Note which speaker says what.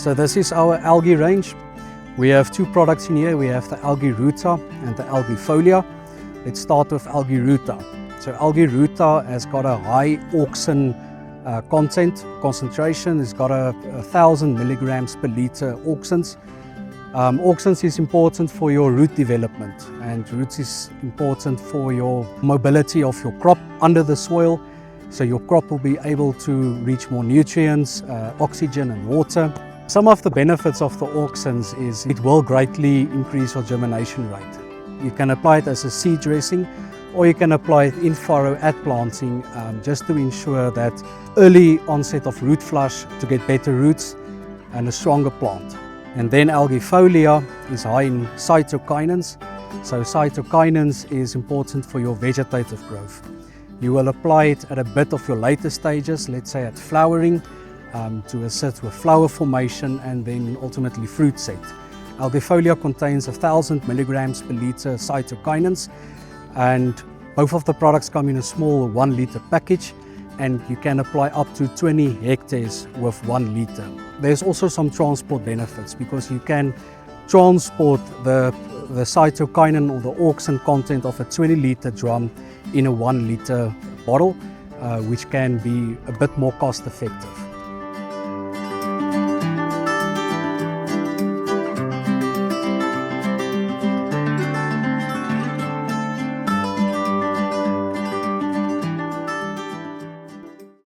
Speaker 1: So this is our algae range. We have two products in here. We have the Algae Ruta and the Algae Folia. Let's start with Algae Ruta. So Algae Ruta has got a high auxin concentration. It's got 1,000 milligrams per liter auxins. Auxins is important for your root development, and roots is important for your mobility of your crop under the soil, so your crop will be able to reach more nutrients, oxygen and water. Some of the benefits of the auxins is it will greatly increase your germination rate. You can apply it as a seed dressing, or you can apply it in furrow at planting, just to ensure that early onset of root flush to get better roots and a stronger plant. And then Algae Folia is high in cytokinins. So cytokinins is important for your vegetative growth. You will apply it at a bit of your later stages, let's say at flowering, to assist with flower formation and then ultimately fruit set. Algae Folia contains 1,000 milligrams per liter cytokinins, and both of the products come in a small 1 liter package, and you can apply up to 20 hectares with 1 liter. There's also some transport benefits because you can transport the cytokinin or the auxin content of a 20 liter drum in a 1 liter bottle, which can be a bit more cost effective.